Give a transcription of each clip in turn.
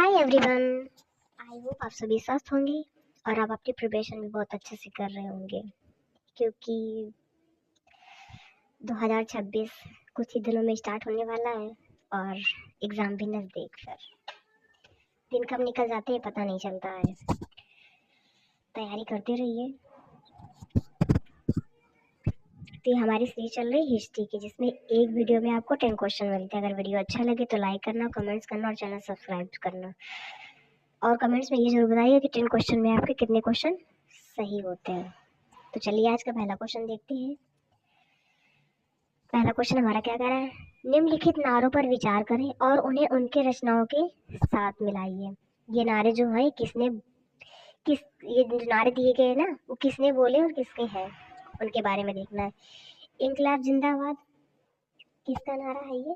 Hi everyone. I hope आप सभी स्वस्थ होंगे और आप अपनी प्रिपरेशन भी बहुत अच्छे से कर रहे होंगे, क्योंकि 2026 कुछ ही दिनों में स्टार्ट होने वाला है और एग्ज़ाम भी नज़दीक। फिर दिन कब निकल जाते हैं पता नहीं चलता है। तैयारी करते रहिए। तो ये हमारी सीरीज चल रही है हिस्ट्री की, जिसमें एक वीडियो में आपको 10 क्वेश्चन मिलते हैं। अगर वीडियो अच्छा लगे तो लाइक करना, कमेंट्स करना और चैनल सब्सक्राइब करना। और कमेंट्स में ये जरूर बताइए कि 10 क्वेश्चन में आपके कितने क्वेश्चन सही होते हैं। तो चलिए आज का पहला क्वेश्चन देखते हैं। पहला क्वेश्चन हमारा क्या कह रहा है, निम्नलिखित नारों पर विचार करें और उन्हें उनके रचनाओं के साथ मिलाइए। ये नारे जो है ये जो नारे दिए गए हैं ना, वो किसने बोले और किसके हैं, उनके बारे में देखना है। इनकलाब जिंदाबाद किसका नारा है ये?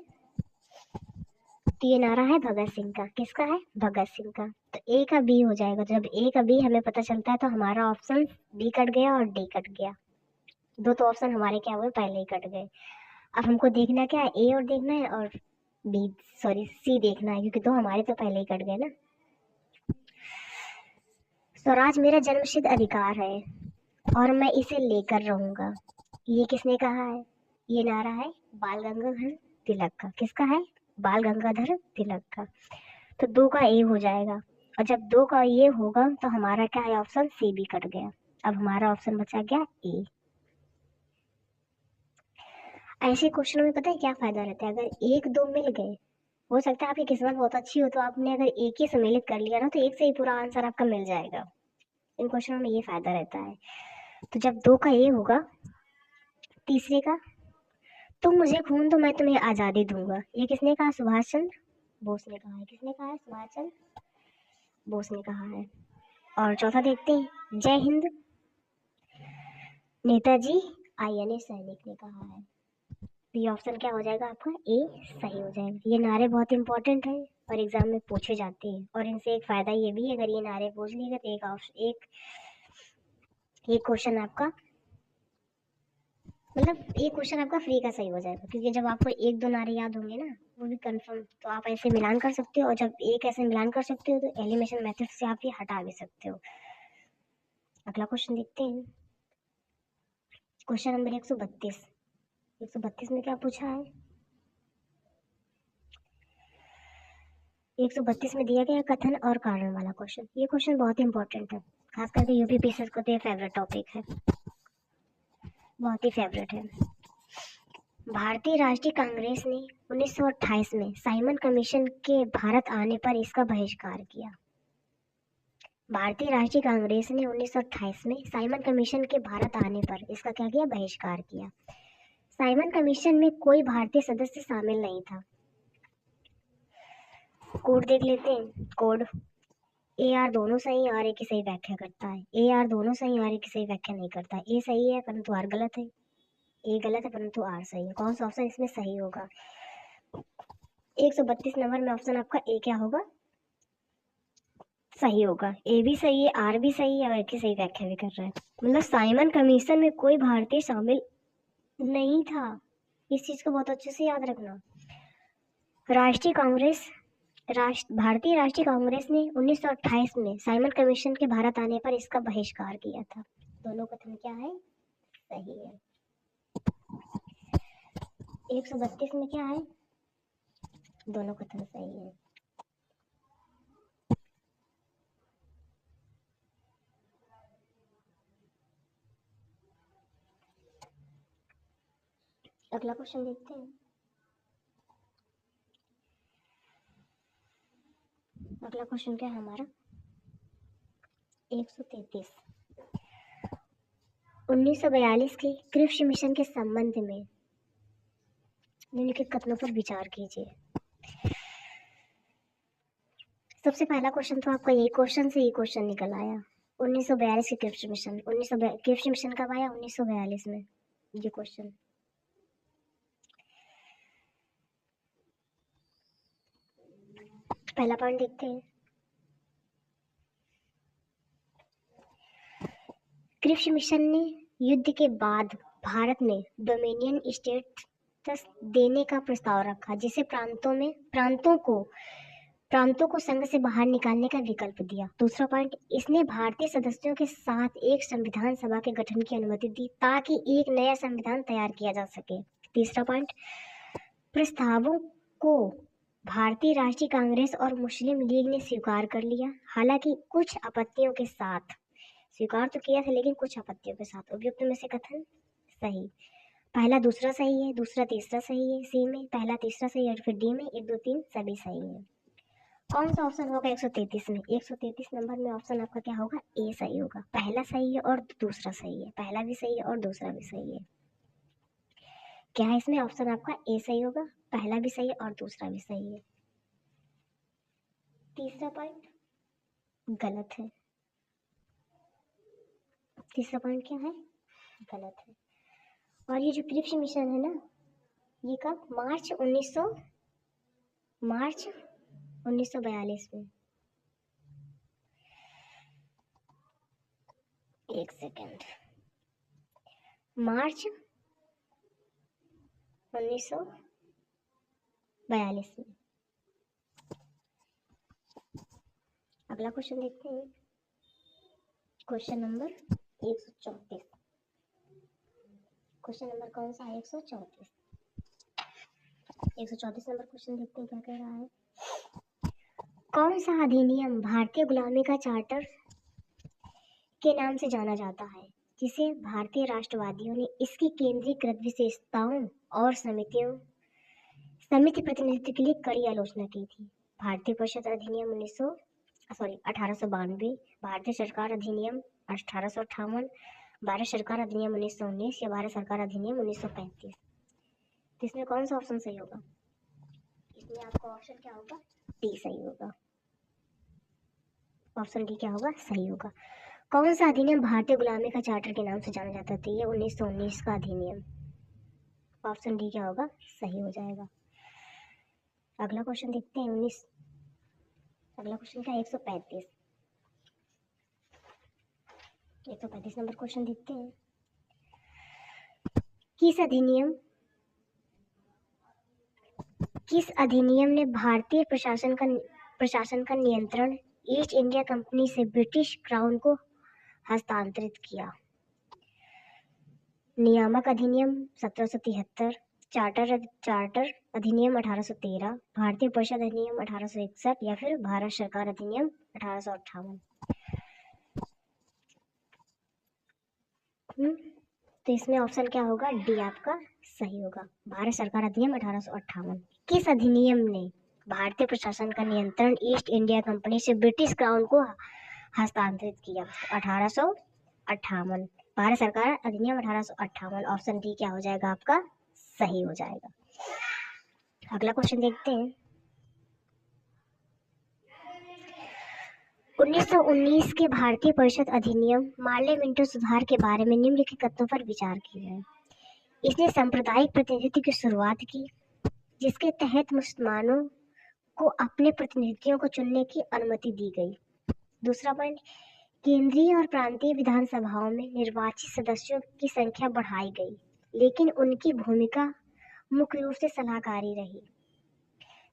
तो ये नारा है भगत सिंह का। किसका है? भगत सिंह का। तो ए का बी हो जाएगा। जब ए का बी हमें पता चलता है तो हमारा ऑप्शन बी कट गया और डी कट गया। दो तो ऑप्शन हमारे क्या हुए, पहले ही कट गए। अब हमको देखना क्या है, ए और देखना है और बी सॉरी सी देखना है, क्योंकि दो हमारे तो पहले ही कट गए ना। स्वराज मेरा जन्मसिद्ध अधिकार है और मैं इसे लेकर रहूंगा। ये किसने कहा है? ये नारा है बाल गंगाधर तिलक का। किसका है? बाल गंगाधर तिलक का। तो दो का ए हो जाएगा, और जब दो का ये होगा तो हमारा क्या है, ऑप्शन सी भी कट गया। अब हमारा ऑप्शन बचा गया ए। ऐसे क्वेश्चनों में पता है क्या फायदा रहता है, अगर एक दो मिल गए, हो सकता है आपकी किस्मत बहुत अच्छी हो तो आपने अगर एक ही सम्मिलित कर लिया ना तो एक से ही पूरा आंसर आपका मिल जाएगा। इन क्वेश्चनों में ये फायदा रहता है। तो जब दो का ए होगा, तीसरे का तुम मुझे खून दो मैं तुम्हें आजादी दूंगा, ये किसने कहा? सुभाष चंद्र बोस ने कहा है। किसने कहा है? सुभाष चंद्र बोस ने कहा है। और चौथा देखते हैं, जय हिंद नेताजी आईएनए सैनिक ने कहा है। तो ये ऑप्शन क्या हो जाएगा आपका? ए सही हो जाएगा। ये नारे बहुत इंपॉर्टेंट है और एग्जाम में पूछे जाते हैं, और इनसे एक फायदा ये भी है, अगर ये नारे पूछ लिएगा तो एक ऑप्शन एक क्वेश्चन आपका एक क्वेश्चन आपका फ्री का सही हो जाएगा, क्योंकि जब आपको एक दो नारे याद होंगे ना, वो भी कंफर्म, तो आप ऐसे मिलान कर सकते हो, और जब एक ऐसे मिलान कर सकते हो तो एलिमिनेशन मेथड से आप ये हटा भी सकते हो। अगला क्वेश्चन देखते हैं। Question number 132। 132 में क्या पूछा है? 132 में दिया गया कथन और कारण वाला क्वेश्चन। ये क्वेश्चन बहुत इंपॉर्टेंट है, खास करके यूपीपीएससी को तो ये फेवरेट टॉपिक है, बहुत ही फेवरेट है। भारतीय राष्ट्रीय कांग्रेस ने 1928 में साइमन कमीशन के भारत आने पर इसका बहिष्कार किया। भारतीय राष्ट्रीय कांग्रेस ने 1928 में साइमन कमीशन के भारत आने पर इसका क्या किया? बहिष्कार किया। साइमन कमीशन में कोई भारतीय सदस्य शामिल नहीं था। कोड देख लेते हैं। कोड ए आर दोनों सही और ए की सही व्याख्या करता है। ए आर दोनों सही और ए की सही व्याख्या नहीं करता है। ए सही है परंतु आर गलत है। ए गलत है परंतु आर सही है। कौन सा ऑप्शन इसमें सही होगा? 132 नंबर में ऑप्शन आपका ए क्या होगा? सही होगा। ए भी सही है, आर भी सही है और ए की सही व्याख्या भी कर रहा है। मतलब साइमन कमीशन में कोई भारतीय शामिल नहीं था। इस चीज को बहुत अच्छे से याद रखना। राष्ट्रीय कांग्रेस भारतीय राष्ट्रीय कांग्रेस ने 1928 में साइमन कमीशन के भारत आने पर इसका बहिष्कार किया था। दोनों कथन क्या है? सही है। 132 में क्या है? दोनों कथन सही है। अगला क्वेश्चन देखते हैं। अगला क्वेश्चन क्या है हमारा? 133। 1942 के कृषि मिशन के संबंध में निम्नलिखित कथनों पर विचार कीजिए। सबसे पहला क्वेश्चन तो आपका ये क्वेश्चन से ये क्वेश्चन निकल आया। 1942 के कृषि मिशन, कृषि मिशन कब आया? 1942 में। ये क्वेश्चन पहला पॉइंट देखते हैं। कृषि मिशन ने युद्ध के बाद भारत में डोमिनियन स्टेटस देने का प्रस्ताव रखा, जिसे प्रांतों को प्रांतों को संघ से बाहर निकालने का विकल्प दिया। दूसरा पॉइंट, इसने भारतीय सदस्यों के साथ एक संविधान सभा के गठन की अनुमति दी ताकि एक नया संविधान तैयार किया जा सके। तीसरा पॉइंट, प्रस्तावों को भारतीय राष्ट्रीय कांग्रेस और मुस्लिम लीग ने स्वीकार कर लिया, हालांकि कुछ आपत्तियों के साथ। स्वीकार तो किया था लेकिन कुछ आपत्तियों के साथ। उपयुक्त में से कथन सही। पहला दूसरा सही है, दूसरा तीसरा सही है सी में, पहला तीसरा सही है और फिर डी में 1 2 3 सभी सही है। कौन सा ऑप्शन होगा 133 में? 133 नंबर में ऑप्शन आपका क्या होगा? ए सही होगा। पहला सही है और दूसरा सही है, पहला भी सही है और दूसरा भी सही है। क्या है इसमें? ऑप्शन आपका ए सही होगा, पहला भी सही है और दूसरा भी सही है। तीसरा पॉइंट गलत है। तीसरा पॉइंट क्या है? गलत है। और ये जो क्रिप्स मिशन है ना, ये कब? मार्च 1942 में। एक सेकेंड, मार्च 1942 में। अगला क्वेश्चन देखते हैं, क्वेश्चन नंबर 134। क्वेश्चन नंबर कौन सा है? 134। 134 नंबर क्वेश्चन देखते हैं क्या कह रहा है। कौन सा अधिनियम भारतीय गुलामी का चार्टर के नाम से जाना जाता है, जिसे भारतीय राष्ट्रवादियों ने इसकी केंद्रीकृत विशेषताओं और समिति प्रतिनिधित्व के लिए कड़ी आलोचना की थी? भारतीय परिषद अधिनियम 1892, भारतीय सरकार अधिनियम 1858, भारत सरकार अधिनियम 1919 या भारत सरकार अधिनियम 1935। तो इसमें कौन सा ऑप्शन सही होगा? इसमें आपका ऑप्शन क्या होगा? डी सही होगा। ऑप्शन डी क्या होगा? सही होगा। कौन सा अधिनियम भारतीय गुलामी का चार्टर के नाम से जाना जाता था? ये 1919 का अधिनियम। ऑप्शन डी क्या होगा? सही हो जाएगा। अगला क्वेश्चन देखते हैं अगला क्वेश्चन क्या है? 135 नंबर क्वेश्चन देखते हैं। किस अधिनियम ने भारतीय प्रशासन का नियंत्रण ईस्ट इंडिया कंपनी से ब्रिटिश क्राउन को हस्तांतरित किया? नियामक अधिनियम 1773, चार्टर अधिनियम 1813, भारतीय परिषद अधिनियम 1861 या फिर भारत सरकार अधिनियम 1858। तो इसमें ऑप्शन क्या होगा? डी आपका सही होगा, भारत सरकार अधिनियम 1858। किस अधिनियम ने भारतीय प्रशासन का नियंत्रण ईस्ट इंडिया कंपनी से ब्रिटिश क्राउन को हस्तांतरित किया? 1858, भारत सरकार अधिनियम 1858। ऑप्शन डी क्या हो जाएगा आपका? सही हो जाएगा। अगला क्वेश्चन देखते हैं। 1919 के भारतीय परिषद अधिनियम मार्ले मिंटो सुधार के बारे में निम्नलिखित तथ्यों पर विचार किया है। इसने सांप्रदायिक प्रतिनिधित्व की शुरुआत की, जिसके तहत मुसलमानों को अपने प्रतिनिधियों को चुनने की अनुमति दी गई। दूसरा पॉइंट, केंद्रीय और प्रांतीय विधानसभाओं में निर्वाचित सदस्यों की संख्या बढ़ाई गई, लेकिन उनकी भूमिका मुख्य रूप से सलाहकारी रही।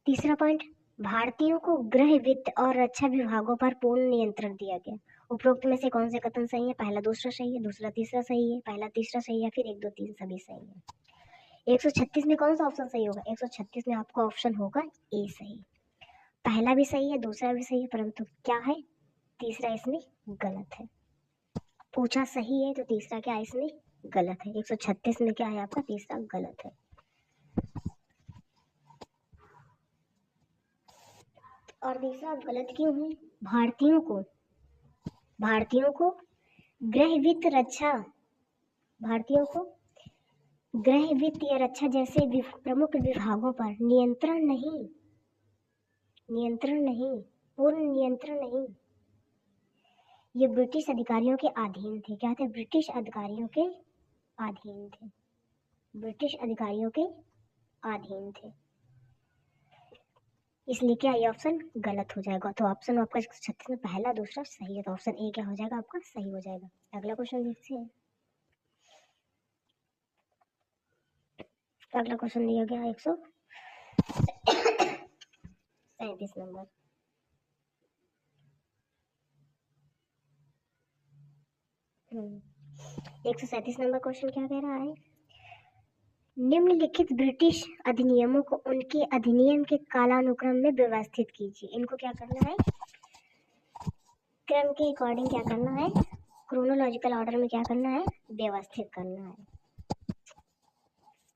तीसरा पॉइंट, भारतीयों को गृह, वित्त और रक्षा विभागों पर पूर्ण नियंत्रण दिया गया। उपरोक्त में से कौन से कथन सही है? पहला दूसरा सही है, दूसरा तीसरा सही है, पहला तीसरा सही है या फिर 1 2 3 सभी सही है। 136 में कौन सा ऑप्शन सही होगा? 136 में आपका ऑप्शन होगा ए सही। पहला भी सही है, दूसरा भी सही है, परंतु क्या है? तीसरा इसमें गलत है। पूछा सही है तो तीसरा क्या है इसमें? गलत है। 136 में क्या है आपका? तीसरा गलत है। और तीसरा गलत क्यों है? भारतीयों को गृह, वित्त, रक्षा, भारतीयों को गृह, वित्त या रक्षा जैसे प्रमुख विभागों पर पूर्ण नियंत्रण नहीं। ये ब्रिटिश अधिकारियों के अधीन थे। क्या थे? ब्रिटिश अधिकारियों के अधीन थे। ब्रिटिश अधिकारियों के अधीन थे। इसलिए क्या ये ऑप्शन गलत हो जाएगा। तो ऑप्शन आपका 136 में पहला दूसरा सही है, तो ऑप्शन ए क्या हो जाएगा आपका? सही हो जाएगा। अगला क्वेश्चन देखते हैं। अगला क्वेश्चन दिया गया 137 नंबर। 137 नंबर क्वेश्चन क्या कह रहा है? निम्नलिखित ब्रिटिश अधिनियमों को उनके अधिनियम के कालानुक्रम में व्यवस्थित कीजिए। इनको क्या करना है? क्रम के अकॉर्डिंग क्या करना है? क्रोनोलॉजिकल ऑर्डर में क्या करना है? व्यवस्थित करना है।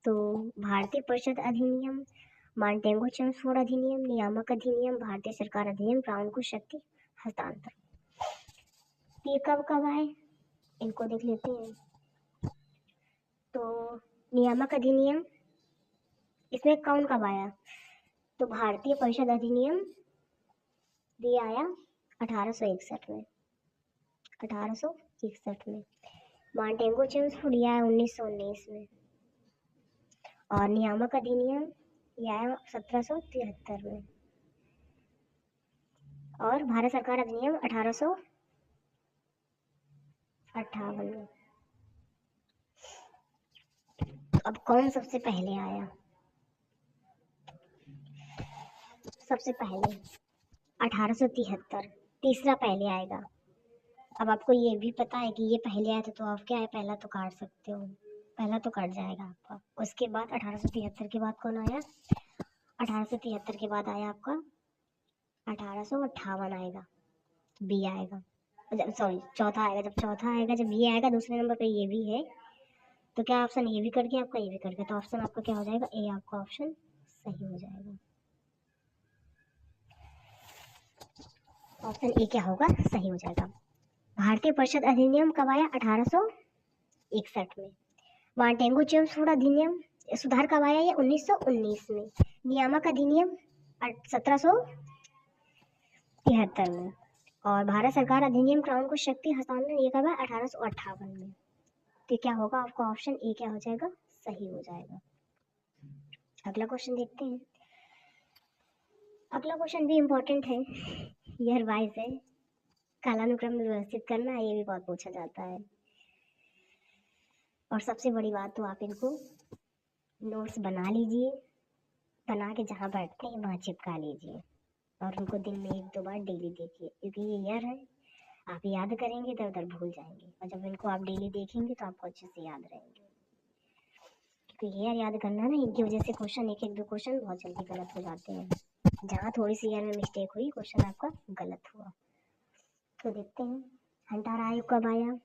तो भारतीय परिषद अधिनियम, मार्टेगो चेम्सफोर्ड अधिनियम, नियामक अधिनियम, भारतीय सरकार अधिनियम, क्राउन को शक्ति हस्तांतरण। ये कब कब आए इनको देख लेते हैं। तो नियामक अधिनियम, इसमें कौन कब आया? तो भारतीय परिषद अधिनियम भी आया 1861 में, 1861 में। मार्टेगो चेम्सफोर्ड ये आया 1919 में, और नियामक अधिनियम ये आया 1773 में, और भारत सरकार अधिनियम 1858 में। अब कौन सबसे पहले आया? सबसे पहले 1873, तीसरा पहले आएगा। अब आपको ये भी पता है कि ये पहले आया था, तो आप क्या है, पहला तो काट सकते हो, पहला तो कट जाएगा आपका। उसके बाद 1873 के बाद कौन आया? 1873 के बाद आया आपका 1858 आएगा, बी आएगा, सॉरी चौथा आएगा। जब चौथा आएगा, जब ये आएगा दूसरे नंबर पे, ये भी है, तो क्या ऑप्शन ये भी कट गया आपका, ये भी कट गया, तो ऑप्शन आपका क्या हो जाएगा? ए आपका ऑप्शन सही हो जाएगा। ऑप्शन ए क्या होगा? सही हो जाएगा। भारतीय परिषद अधिनियम कब आया? 1861 में। मार्टेगो चेम्सफोर्ड अधिनियम सुधार कब आया? ये 1919 में। नियामक अधिनियम 1773 में, और भारत सरकार अधिनियम क्राउन को शक्ति हस्तांतरण ये कब है? 1858 में। तो क्या होगा आपका? ऑप्शन ए क्या हो जाएगा? सही हो जाएगा। अगला क्वेश्चन देखते हैं। अगला क्वेश्चन भी इम्पोर्टेंट है, ईयर वाइज है, कालानुक्रम में व्यवस्थित करना है, ये भी बहुत पूछा जाता है। और सबसे बड़ी बात, तो आप इनको नोट्स बना लीजिए, बना के जहाँ बैठते हैं वहाँ चिपका लीजिए, और उनको दिन में 1-2 बार डेली देखिए, क्योंकि ये ईयर है, आप याद करेंगे तो उधर भूल जाएंगे, और जब इनको आप डेली देखेंगे तो आपको अच्छे से याद रहेंगे। क्योंकि ईयर याद करना ना, इनकी वजह से क्वेश्चन, एक एक दो क्वेश्चन बहुत जल्दी गलत हो जाते हैं। जहाँ थोड़ी सी ईयर में मिस्टेक हुई, क्वेश्चन आपका गलत हुआ। तो देखते हैं हंटार आयोग कब आया।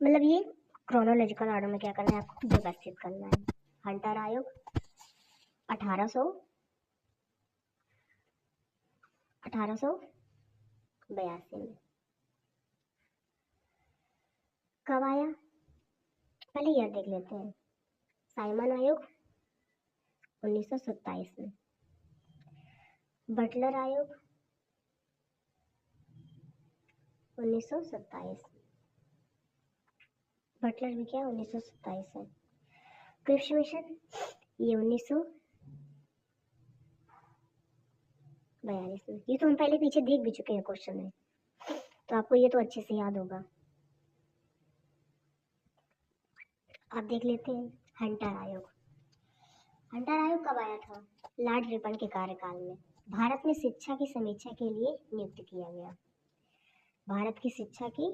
मतलब ये क्रोनोलॉजिकल ऑर्डर में क्या करना है, आपको व्यवस्थित करना है। हंटर आयोग 1882 में। कब आया? पहले ईयर देख लेते हैं। साइमन आयोग 1927 में। बटलर आयोग 1927, बटलर भी क्या 1927 है। क्रिप्स मिशन ये 1942 में। ये तो हम पहले पीछे देख भी चुके हैं क्वेश्चन में, तो आपको ये तो अच्छे से याद होगा। आप देख लेते हैं हंटर आयोग। हंटर आयोग कब आया था? लॉर्ड रिपन के कार्यकाल में। भारत में शिक्षा की समीक्षा के लिए नियुक्त किया गया। भारत की शिक्षा की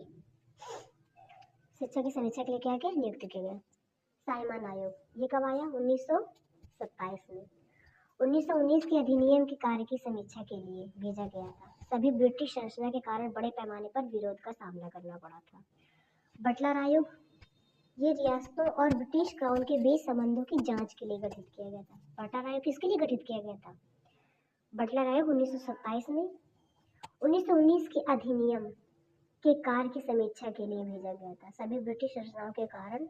समीक्षा के लिए क्या क्या नियुक्त किया गया? साइमन आयोग ये कब आया? 1927 में। 1919 के अधिनियम के कार्य की समीक्षा के लिए भेजा गया था। सभी ब्रिटिश शासन के कारण बड़े पैमाने पर विरोध का सामना करना पड़ा था। बटलर आयोग ये रियासतों और ब्रिटिश क्राउन के बीच संबंधों की जांच के लिए गठित किया गया था। बटलर आयोग किसके लिए गठित किया गया था? बटलर आयोग 1927 में 1919 के अधिनियम के कार्य की समीक्षा के लिए भेजा गया था। सभी ब्रिटिश शासकों के कारण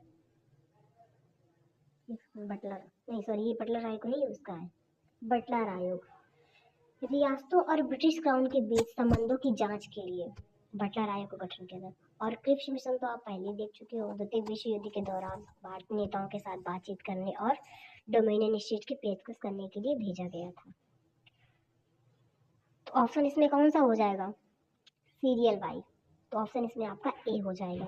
बटलर नहीं, सॉरी, ये बटलर आयोग नहीं, उसका है बटलर आयोग। रियासतों और ब्रिटिश क्राउन के बीच संबंधों की जांच के लिए बटलर आयोग को गठन किया गया। और क्रिप्स मिशन तो आप पहले देख चुके हो। द्वितीय विश्व युद्ध के दौरान भारतीय नेताओं के साथ बातचीत करने और डोमिनियन स्टेट की पेशकश करने के लिए भेजा गया था। तो ऑप्शन इसमें कौन सा हो जाएगा? Serial wise. तो ऑप्शन इसमें आपका ए हो जाएगा।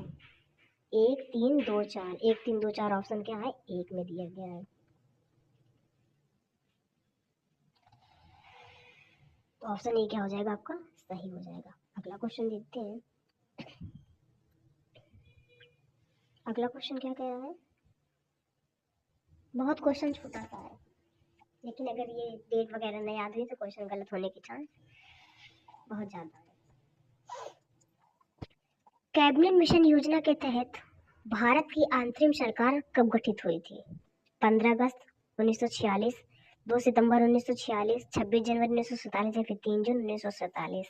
1 3 2 4, 1 3 2 4 ऑप्शन क्या है? एक में दिया गया है। तो ऑप्शन ए क्या हो जाएगा आपका? सही हो जाएगा। अगला क्वेश्चन देखते हैं। अगला क्वेश्चन क्या कह रहा है? बहुत क्वेश्चन छोटा सा है, लेकिन अगर ये डेट वगैरह नहीं याद हुई तो क्वेश्चन गलत होने के चांस बहुत ज़्यादा है। कैबिनेट मिशन योजना के तहत भारत की अंतरिम सरकार कब गठित हुई थी? 15 अगस्त 1946, 2 सितंबर 1946, 26 जनवरी 1947 या फिर 3 जून 1947।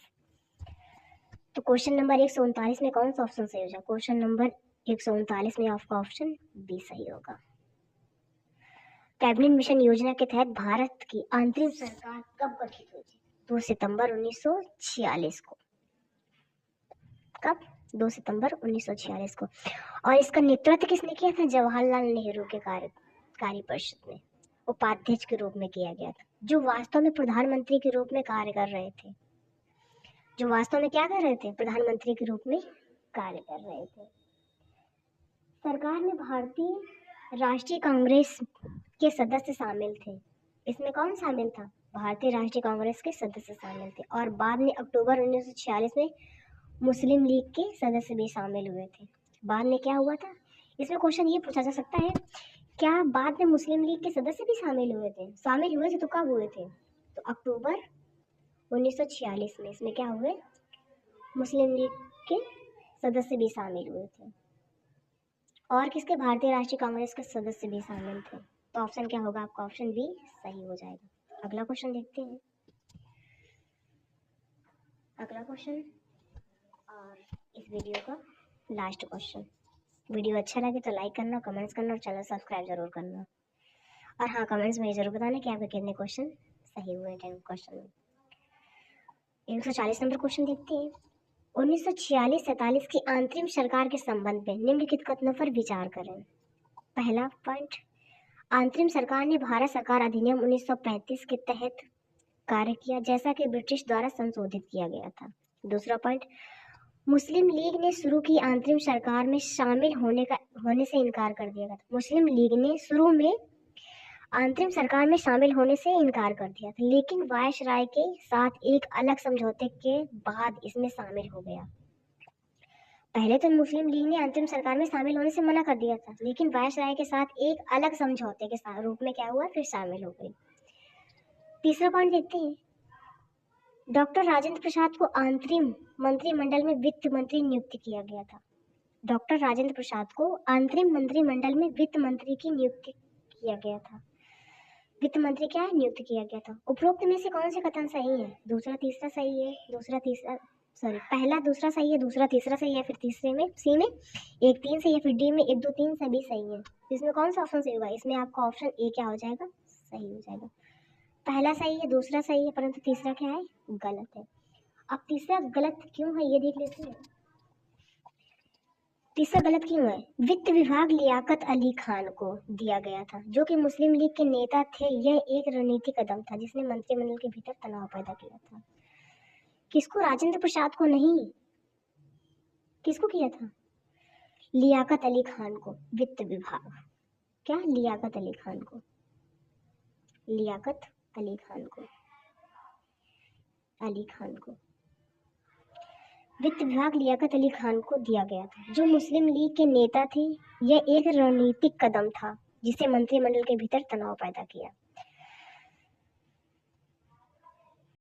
तो क्वेश्चन नंबर 139 में कौन सा ऑप्शन सही हो जाएगा? क्वेश्चन नंबर 139 में आपका ऑप्शन बी सही होगा। कैबिनेट मिशन योजना के तहत भारत की अंतरिम सरकार कब गठित हुई थी? 2 सितंबर 1946 को। कब? 2 सितंबर 1946 को। और इसका नेतृत्व किसने किया था? जवाहरलाल नेहरू के कार्य परिषद में उपाध्यक्ष के रूप में किया गया था, जो वास्तव में प्रधानमंत्री के रूप में कार्य कर रहे थे। जो वास्तव में क्या कर रहे थे? प्रधानमंत्री के रूप में कार्य कर रहे थे। सरकार में भारतीय राष्ट्रीय कांग्रेस के सदस्य शामिल थे। इसमें कौन शामिल था? भारतीय राष्ट्रीय कांग्रेस के सदस्य शामिल थे। और बाद में अक्टूबर 1946 में मुस्लिम लीग के सदस्य भी शामिल हुए थे। बाद में क्या हुआ था? इसमें क्वेश्चन ये पूछा जा सकता है, क्या बाद में मुस्लिम लीग के सदस्य भी शामिल हुए थे? शामिल हुए थे तो कब हुए थे? तो अक्टूबर 1946 में। इसमें क्या हुए? मुस्लिम लीग के सदस्य भी शामिल हुए थे। और किसके? भारतीय राष्ट्रीय कांग्रेस के सदस्य भी शामिल थे। तो ऑप्शन क्या होगा आपका? ऑप्शन बी सही हो जाएगा। अगला क्वेश्चन देखते हैं। अगला क्वेश्चन और इस वीडियो का लास्ट क्वेश्चन। वीडियो अच्छा लगे तो लाइक करना, कमेंट्स करना और चैनल सब्सक्राइब जरूर करना। और हाँ, कमेंट्स में जरूर बताना कि आपके कितने क्वेश्चन सही हुए 10 क्वेश्चन में। 140 नंबर क्वेश्चन देखते हैं। 1946-47 की अंतरिम सरकार के संबंध में निम्नलिखित कथनों पर विचार करें। पहला पॉइंट, अंतरिम सरकार ने भारत सरकार अधिनियम 1935 के तहत कार्य किया, जैसा कि ब्रिटिश द्वारा संशोधित किया गया था। दूसरा पॉइंट, मुस्लिम लीग ने शुरू की अंतरिम सरकार में शामिल होने से इनकार कर दिया था। मुस्लिम लीग ने शुरू में अंतरिम सरकार में शामिल होने से इनकार कर दिया था, लेकिन वायसराय के साथ एक अलग समझौते के बाद इसमें शामिल हो गया। पहले तो मुस्लिम लीग ने अंतरिम सरकार में शामिल होने से मना कर दिया था, लेकिन वायसराय के साथ एक अलग समझौते के रूप में क्या हुआ? फिर शामिल हो गई। तीसरा पॉइंट देखते हैं। डॉक्टर राजेंद्र प्रसाद को अंतरिम मंत्रिमंडल में वित्त मंत्री नियुक्त किया गया था। डॉक्टर राजेंद्र प्रसाद को अंतरिम मंत्रिमंडल में वित्त मंत्री की नियुक्ति किया गया था। वित्त मंत्री क्या है? नियुक्त किया गया था। उपरोक्त में से कौन से कथन सही है? दूसरा तीसरा सही है, पहला दूसरा सही है, दूसरा तीसरा सही है, फिर तीसरे में सी में 1 3 से या फिर डी में 1 2 3 सभी सही है। इसमें कौन सा ऑप्शन सही होगा? इसमें आपका ऑप्शन ए क्या हो जाएगा? सही हो जाएगा। पहला सही है, दूसरा सही है, परंतु तीसरा क्या है? गलत है। अब तीसरा गलत क्यों है ये देख लेते हैं। तीसरा गलत क्यों है? वित्त विभाग लियाकत अली खान को दिया गया था, जो कि मुस्लिम लीग के नेता थे। यह एक रणनीतिक कदम था जिसने मंत्रिमंडल के भीतर तनाव पैदा किया था। किसको? राजेंद्र प्रसाद को नहीं। किसको किया था? लियाकत अली खान को। वित्त विभाग क्या? लियाकत अली खान को। लियाकत अली खान को। अली खान को वित्त विभाग लियाकत अली खान को दिया गया था, जो मुस्लिम लीग के नेता थे। यह एक रणनीतिक कदम था जिसे मंत्रिमंडल के भीतर तनाव पैदा किया।